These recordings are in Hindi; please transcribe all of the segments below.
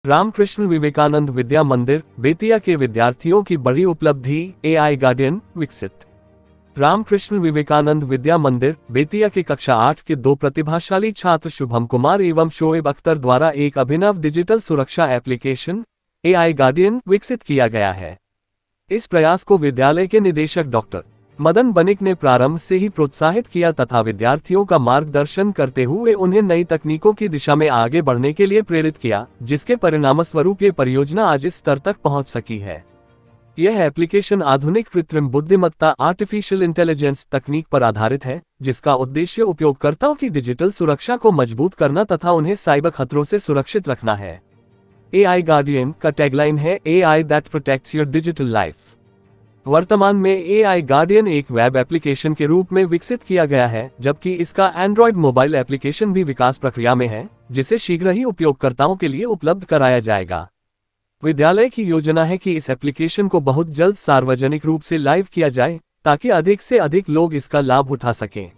रामकृष्ण विवेकानंद विद्या मंदिर बेतिया के विद्यार्थियों की बड़ी उपलब्धि, एआई गार्डियन विकसित। रामकृष्ण विवेकानंद विद्या मंदिर बेतिया के कक्षा 8 के दो प्रतिभाशाली छात्र शुभम कुमार एवं शोएब अख्तर द्वारा एक अभिनव डिजिटल सुरक्षा एप्लीकेशन एआई गार्डियन विकसित किया गया है। इस प्रयास को विद्यालय के निदेशक डॉक्टर मदन बनिक ने प्रारंभ से ही प्रोत्साहित किया तथा विद्यार्थियों का मार्गदर्शन करते हुए उन्हें नई तकनीकों की दिशा में आगे बढ़ने के लिए प्रेरित किया, जिसके परिणामस्वरूप ये परियोजना आज इस स्तर तक पहुंच सकी है। यह एप्लीकेशन आधुनिक कृत्रिम बुद्धिमत्ता आर्टिफिशियल इंटेलिजेंस तकनीक पर आधारित है, जिसका उद्देश्य उपयोगकर्ताओं की डिजिटल सुरक्षा को मजबूत करना तथा उन्हें साइबर खतरों से सुरक्षित रखना है। एआई गार्डियन का टैगलाइन है AI that protects your digital life. वर्तमान में एआई गार्डियन एक वेब एप्लीकेशन के रूप में विकसित किया गया है, जबकि इसका एंड्रॉयड मोबाइल एप्लीकेशन भी विकास प्रक्रिया में है, जिसे शीघ्र ही उपयोगकर्ताओं के लिए उपलब्ध कराया जाएगा। विद्यालय की योजना है कि इस एप्लीकेशन को बहुत जल्द सार्वजनिक रूप से लाइव किया जाए, ताकि अधिक से अधिक लोग इसका लाभ उठा सकें।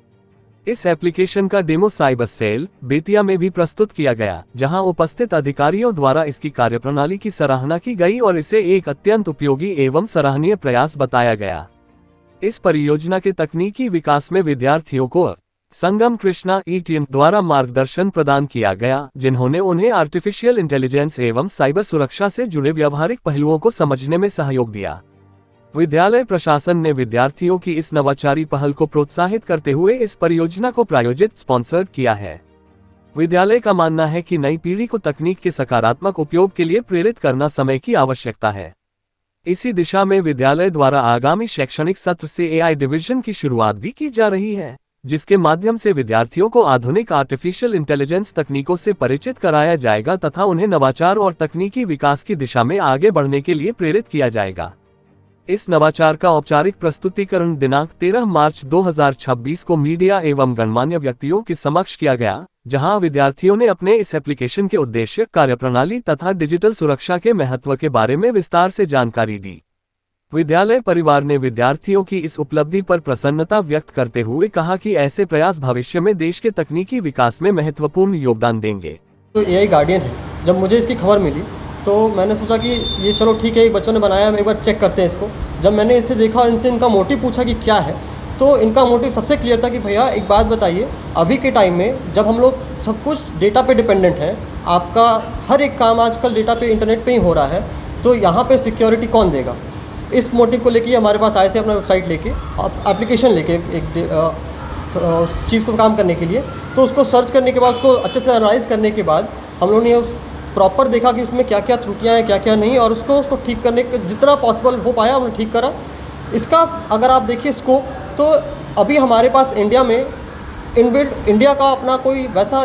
इस एप्लीकेशन का डेमो साइबर सेल बेतिया में भी प्रस्तुत किया गया, जहां उपस्थित अधिकारियों द्वारा इसकी कार्यप्रणाली की सराहना की गई और इसे एक अत्यंत उपयोगी एवं सराहनीय प्रयास बताया गया। इस परियोजना के तकनीकी विकास में विद्यार्थियों को संगम कृष्णा ईटीएन द्वारा मार्गदर्शन प्रदान किया गया, जिन्होंने उन्हें आर्टिफिशियल इंटेलिजेंस एवं साइबर सुरक्षा से जुड़े व्यावहारिक पहलुओं को समझने में सहयोग दिया। विद्यालय प्रशासन ने विद्यार्थियों की इस नवाचारी पहल को प्रोत्साहित करते हुए इस परियोजना को प्रायोजित स्पॉन्सर्ड किया है। विद्यालय का मानना है कि नई पीढ़ी को तकनीक के सकारात्मक उपयोग के लिए प्रेरित करना समय की आवश्यकता है। इसी दिशा में विद्यालय द्वारा आगामी शैक्षणिक सत्र से एआई डिवीजन की शुरुआत भी की जा रही है, जिसके माध्यम से विद्यार्थियों को आधुनिक आर्टिफिशियल इंटेलिजेंस तकनीकों से परिचित कराया जाएगा तथा उन्हें नवाचार और तकनीकी विकास की दिशा में आगे बढ़ने के लिए प्रेरित किया जाएगा। इस नवाचार का औपचारिक प्रस्तुतिकरण दिनांक 13 मार्च 2026 को मीडिया एवं गणमान्य व्यक्तियों के समक्ष किया गया, जहां विद्यार्थियों ने अपने इस एप्लीकेशन के उद्देश्य, कार्यप्रणाली तथा डिजिटल सुरक्षा के महत्व के बारे में विस्तार से जानकारी दी। विद्यालय परिवार ने विद्यार्थियों की इस उपलब्धि पर प्रसन्नता व्यक्त करते हुए कहा कि ऐसे प्रयास भविष्य में देश के तकनीकी विकास में महत्वपूर्ण योगदान देंगे। तो एआई गार्डियन है, जब मुझे इसकी खबर मिली तो मैंने सोचा कि ये चलो ठीक है, एक बच्चों ने बनाया, एक बार चेक करते हैं इसको। जब मैंने इसे देखा और इनसे इनका मोटिव पूछा कि क्या है, तो इनका मोटिव सबसे क्लियर था कि भैया एक बात बताइए, अभी के टाइम में जब हम लोग सब कुछ डेटा पे डिपेंडेंट है, आपका हर एक काम आजकल डेटा पे इंटरनेट पे ही हो रहा है, तो यहाँ पे सिक्योरिटी कौन देगा। इस मोटिव को लेके हमारे पास आए थे, अपना वेबसाइट लेके, एप्लीकेशन लेके एक चीज़ को काम करने के लिए। तो उसको सर्च करने के बाद, उसको अच्छे से एनालाइज करने के बाद हम लोगों ने प्रॉपर देखा कि उसमें क्या क्या त्रुटियां हैं, क्या क्या नहीं, और उसको ठीक करने का जितना पॉसिबल हो पाया हमने ठीक करा। इसका अगर आप देखिए स्कोप, तो अभी हमारे पास इंडिया में इनबिल्ट इंडिया का अपना कोई वैसा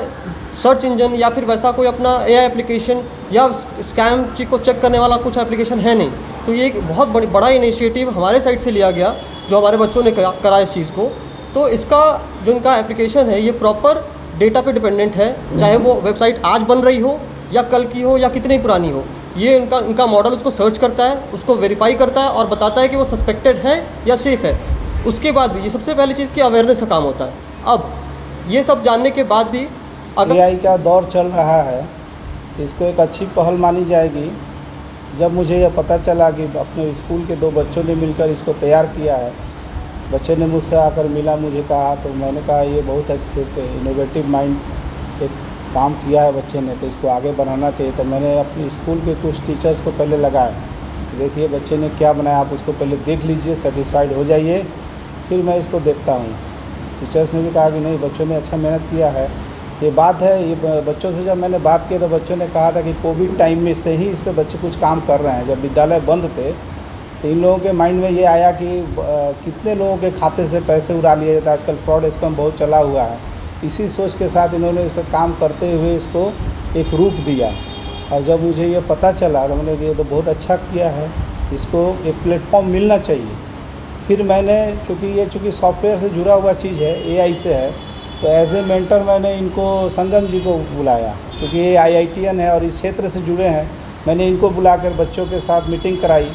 सर्च इंजन या फिर वैसा कोई अपना एआई एप्लीकेशन या स्कैम चीज को चेक करने वाला कुछ एप्लीकेशन है नहीं। तो ये एक बहुत बड़ा इनिशिएटिव हमारे साइड से लिया गया, जो हमारे बच्चों ने करा इस चीज़ को। तो इसका जो इनका एप्लीकेशन है, ये प्रॉपर डेटा पे डिपेंडेंट है, चाहे वो वेबसाइट आज बन रही हो या कल की हो या कितनी पुरानी हो। ये इनका मॉडल उसको सर्च करता है, उसको वेरीफाई करता है और बताता है कि वो सस्पेक्टेड है या सेफ़ है। उसके बाद भी ये सबसे पहली चीज़ की अवेयरनेस का काम होता है। अब ये सब जानने के बाद भी अगर एआई का दौर चल रहा है, इसको एक अच्छी पहल मानी जाएगी। जब मुझे यह पता चला कि अपने स्कूल के दो बच्चों ने मिलकर इसको तैयार किया है, बच्चे ने मुझसे आकर मिला, मुझे कहा, तो मैंने कहा ये बहुत एक इनोवेटिव माइंड एक काम किया है बच्चे ने, तो इसको आगे बढ़ाना चाहिए। तो मैंने अपने स्कूल के कुछ टीचर्स को पहले लगाया, देखिए बच्चे ने क्या बनाया, आप उसको पहले देख लीजिए, सेटिस्फाइड हो जाइए, फिर मैं इसको देखता हूँ। टीचर्स ने भी कहा कि नहीं, बच्चों ने अच्छा मेहनत किया है। ये बात है, ये बच्चों से जब मैंने बात की तो बच्चों ने कहा था कि कोविड टाइम में से ही इस पर बच्चे कुछ काम कर रहे हैं। जब विद्यालय बंद थे तो इन लोगों के माइंड में ये आया कि कितने लोगों के खाते से पैसे उड़ा लिए जाते हैं, आजकल फ्रॉड स्कैम बहुत चला हुआ है। इसी सोच के साथ इन्होंने इस पर काम करते हुए इसको एक रूप दिया। और जब मुझे ये पता चला तो मैंने ये तो बहुत अच्छा किया है, इसको एक प्लेटफॉर्म मिलना चाहिए। फिर मैंने चूँकि सॉफ्टवेयर से जुड़ा हुआ चीज़ है, एआई से है, तो एज ए मेंटर मैंने इनको संगम जी को बुलाया, क्योंकि ये IITian है और इस क्षेत्र से जुड़े हैं। मैंने इनको बुलाकर बच्चों के साथ मीटिंग कराई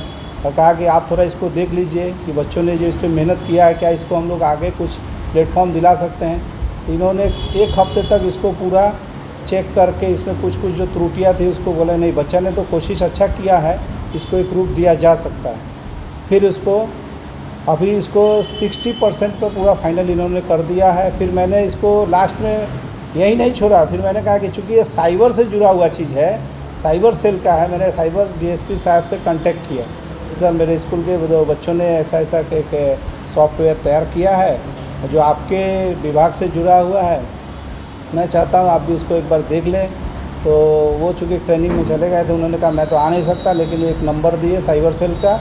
और कहा कि आप थोड़ा इसको देख लीजिए कि बच्चों ने जो इस पर मेहनत किया है, क्या इसको हम लोग आगे कुछ प्लेटफॉर्म दिला सकते हैं। तो इन्होंने एक हफ्ते तक इसको पूरा चेक करके इसमें कुछ कुछ जो त्रुटियां थी उसको बोले नहीं, बच्चा ने तो कोशिश अच्छा किया है, इसको एक रूप दिया जा सकता है। फिर उसको अभी इसको 60% पर पूरा फाइनल इन्होंने कर दिया है। फिर मैंने इसको लास्ट में यही नहीं छोड़ा, फिर मैंने कहा कि चूँकि ये साइबर से जुड़ा हुआ चीज़ है, साइबर सेल का है, मैंने साइबर डीएसपी साहब से कांटेक्ट किया, सर मेरे स्कूल के दो बच्चों ने ऐसा ऐसा एक सॉफ्टवेयर तैयार किया है जो आपके विभाग से जुड़ा हुआ है, मैं चाहता हूँ आप भी उसको एक बार देख लें। तो वो चूँकि ट्रेनिंग में चले गए थे, उन्होंने कहा मैं तो आ नहीं सकता, लेकिन एक नंबर दिए साइबर सेल का,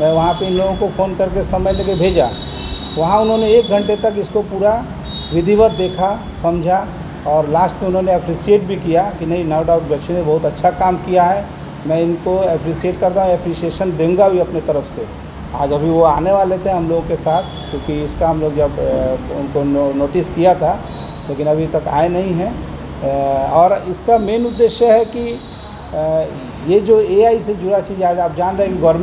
मैं वहाँ पे इन लोगों को फ़ोन करके समय लेके भेजा। वहाँ उन्होंने 1 घंटे तक इसको पूरा विधिवत देखा, समझा और लास्ट में उन्होंने अप्रिशिएट भी किया कि नहीं, नो डाउट बच्चे ने बहुत अच्छा काम किया है, मैं इनको अप्रिशिएट करता हूँ, अप्रिशिएशन दूंगा भी अपने तरफ से। आज अभी वो आने वाले थे हम लोगों के साथ, क्योंकि इसका हम लोग जब उनको नोटिस किया था, लेकिन अभी तक आए नहीं हैं। और इसका मेन उद्देश्य है कि ये जो एआई से जुड़ा चीज़, आज आप जान रहे हैं कि गवर्नमेंट